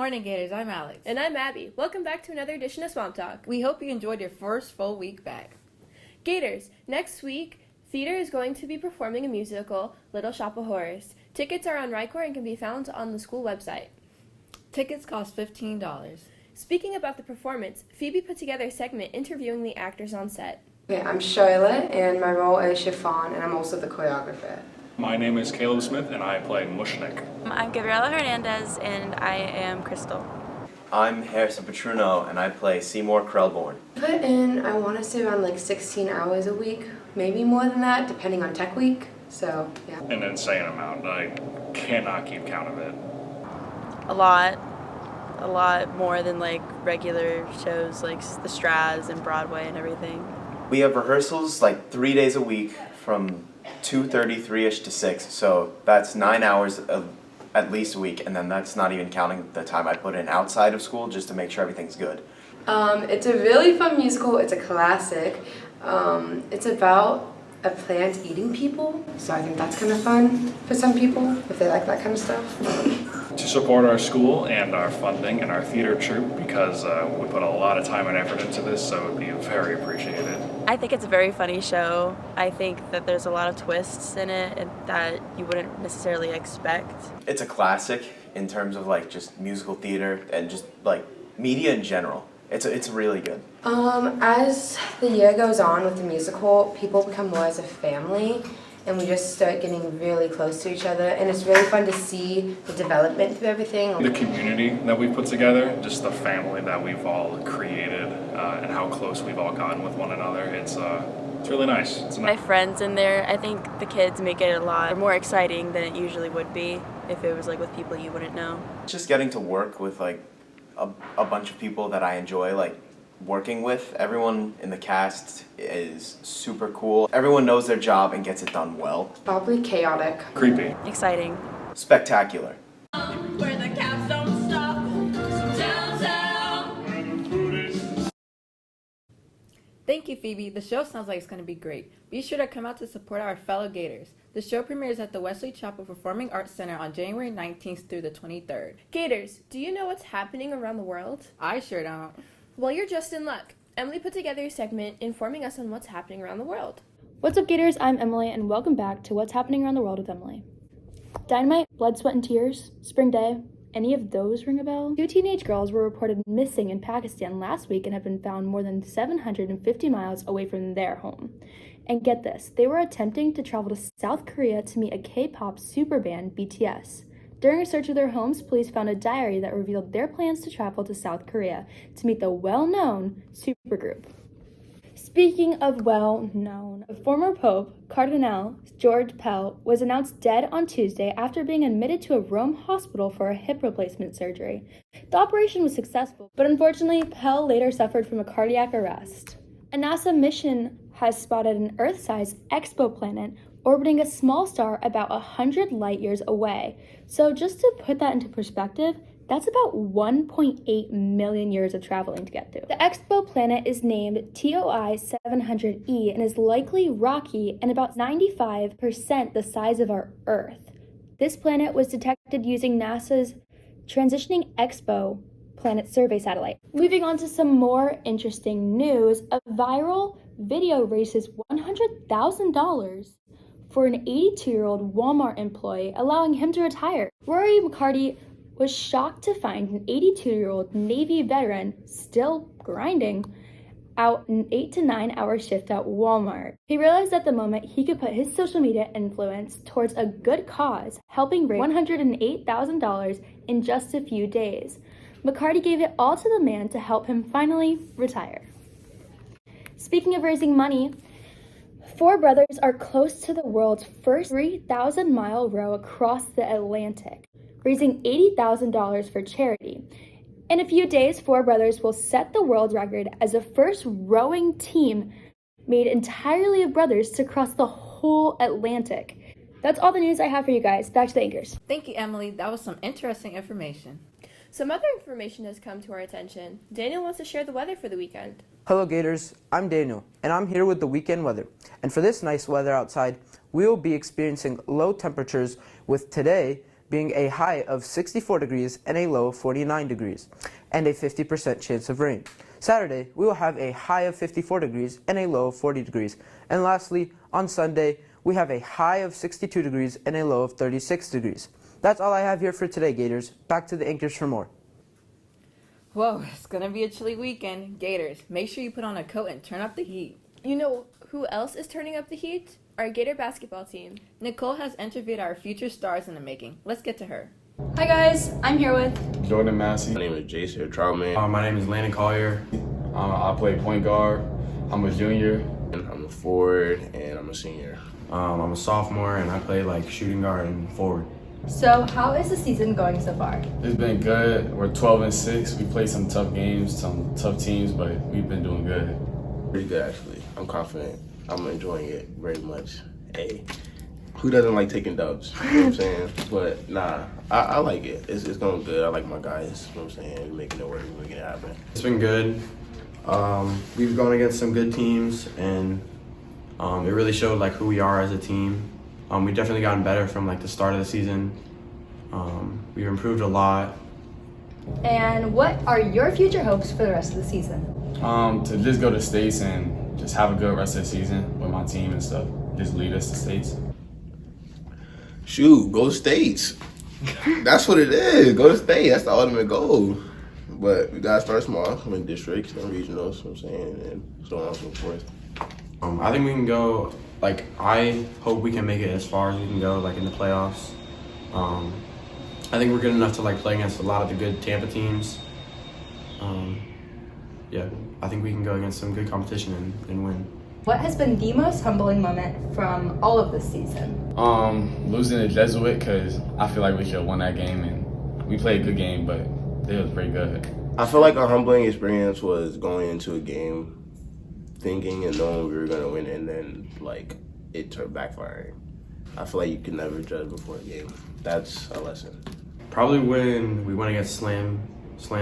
morning, Gators. I'm Alex. And I'm Abby. Welcome back to another edition of Swamp Talk. We hope you enjoyed your first full week back. Gators, next week, theater is going to be performing a musical, Little Shop of Horrors. Tickets are on Rycor and can be found on the school website. Tickets cost $15. Speaking about the performance, Phoebe put together a segment interviewing the actors on set. Okay, I'm Charlotte, and my role is Chiffon, and I'm also the choreographer. My name is Caleb Smith, and I play Mushnik. I'm Gabriela Hernandez, and I am Crystal. I'm Harrison Petruno, and I play Seymour Krellborn. Put in, I want to say around 16 hours a week, maybe more than that, depending on tech week. So, yeah. An insane amount. I cannot keep count of it. A lot more than regular shows like the Straz and Broadway and everything. We have rehearsals 3 days a week from 2:33ish to 6, so that's 9 hours at least a week, and then that's not even counting the time I put in outside of school just to make sure everything's good. It's a really fun musical. It's a classic. It's about a plant eating people, so I think that's kind of fun for some people if they like that kind of stuff. To support our school and our funding and our theater troupe, because we put a lot of time and effort into this, so it would be very appreciated. I think it's a very funny show. I think that there's a lot of twists in it that you wouldn't necessarily expect. It's a classic in terms of just musical theater and just media in general. It's really good. As the year goes on with the musical, people become more as a family, and we just start getting really close to each other, and it's really fun to see the development through everything. The community that we've put together, just the family that we've all created, and how close we've all gotten with one another, it's really nice. My friends in there, I think the kids make it a lot more exciting than it usually would be if it was with people you wouldn't know. Just getting to work with a bunch of people that I enjoy working with. Everyone in the cast is super cool. Everyone knows their job and gets it done well. Probably chaotic. Creepy. Exciting. Spectacular. Where the cabs don't stop. Downtown. Thank you, Phoebe. The show sounds like it's going to be great. Be sure to come out to support our fellow Gators. The show premieres at the Wesley Chapel Performing Arts Center on January 19th through the 23rd. Gators, do you know what's happening around the world? I sure don't. Well, you're just in luck. Emily put together a segment informing us on what's happening around the world. What's up, Gators? I'm Emily, and welcome back to What's Happening Around the World with Emily. Dynamite, Blood, Sweat, and Tears, Spring Day, any of those ring a bell? 2 teenage girls were reported missing in Pakistan last week and have been found more than 750 miles away from their home. And get this, they were attempting to travel to South Korea to meet a K-pop superband, BTS. During a search of their homes, police found a diary that revealed their plans to travel to South Korea to meet the well-known supergroup. Speaking of well-known, former Pope Cardinal George Pell was announced dead on Tuesday after being admitted to a Rome hospital for a hip replacement surgery. The operation was successful, but unfortunately, Pell later suffered from a cardiac arrest. A NASA mission has spotted an Earth-sized exoplanet orbiting a small star about 100 light years away. So just to put that into perspective, that's about 1.8 million years of traveling to get to. The exoplanet is named TOI 700e and is likely rocky and about 95% the size of our Earth. This planet was detected using NASA's Transitioning Exoplanet Survey satellite. Moving on to some more interesting news, a viral video raises $100,000 for an 82-year-old Walmart employee, allowing him to retire. Rory McCarty was shocked to find an 82-year-old Navy veteran still grinding out an 8 to 9 hour shift at Walmart. He realized at the moment he could put his social media influence towards a good cause, helping raise $108,000 in just a few days. McCarty gave it all to the man to help him finally retire. Speaking of raising money, 4 brothers are close to the world's first 3,000-mile row across the Atlantic, raising $80,000 for charity. In a few days, 4 brothers will set the world record as the first rowing team made entirely of brothers to cross the whole Atlantic. That's all the news I have for you guys. Back to the anchors. Thank you, Emily. That was some interesting information. Some other information has come to our attention. Daniel wants to share the weather for the weekend. Hello Gators, I'm Daniel, and I'm here with the weekend weather. And for this nice weather outside, we will be experiencing low temperatures with today being a high of 64 degrees and a low of 49 degrees, and a 50% chance of rain. Saturday, we will have a high of 54 degrees and a low of 40 degrees. And lastly, on Sunday, we have a high of 62 degrees and a low of 36 degrees. That's all I have here for today, Gators. Back to the anchors for more. Whoa, it's gonna be a chilly weekend. Gators, make sure you put on a coat and turn up the heat. You know who else is turning up the heat? Our Gator basketball team. Nicole has interviewed our future stars in the making. Let's get to her. Hi guys, I'm here with Jordan Massey. My name is Jason Troutman. My name is Landon Collier. I play point guard. I'm a junior. I'm a forward and I'm a senior. I'm a sophomore and I play like shooting guard and forward. So how is the season going so far? It's been good. We're 12-6. We played some tough games, some tough teams, but we've been doing good. Pretty good actually. I'm confident. I'm enjoying it very much. Hey, who doesn't like taking dubs? You know what I'm saying? But nah, I like it. It's going good. I like my guys. You know what I'm saying? We're making it work. We're making it happen. It's been good. We've gone against some good teams and it really showed like who we are as a team. We've definitely gotten better from like the start of the season. We've improved a lot. And what are your future hopes for the rest of the season? To just go to States and just have a good rest of the season with my team and stuff. Just lead us to States. Shoot, go States. That's what it is. Go to State. That's the ultimate goal. But we gotta start small. I'm in districts and regionals, you know what I'm saying, and so on and so forth. I think we can go, like, I hope we can make it as far as we can go, like, in the playoffs. I think we're good enough to, like, play against a lot of the good Tampa teams. Yeah, I think we can go against some good competition and win. What has been the most humbling moment from all of this season? Losing to Jesuit, because I feel like we should have won that game, and we played a good game, but it was pretty good. I feel like a humbling experience was going into a game thinking and knowing we were going to win, and then, like, it turned backfiring. I feel like you can never judge before a game. That's a lesson. Probably when we went against Slam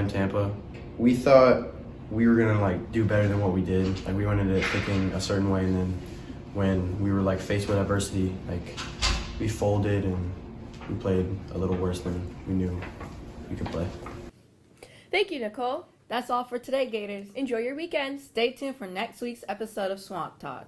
Tampa, we thought we were gonna like do better than what we did. Like we went into it thinking a certain way, and then when we were like faced with adversity, like we folded and we played a little worse than we knew we could play. Thank you, Nicole. That's all for today, Gators. Enjoy your weekend. Stay tuned for next week's episode of Swamp Talk.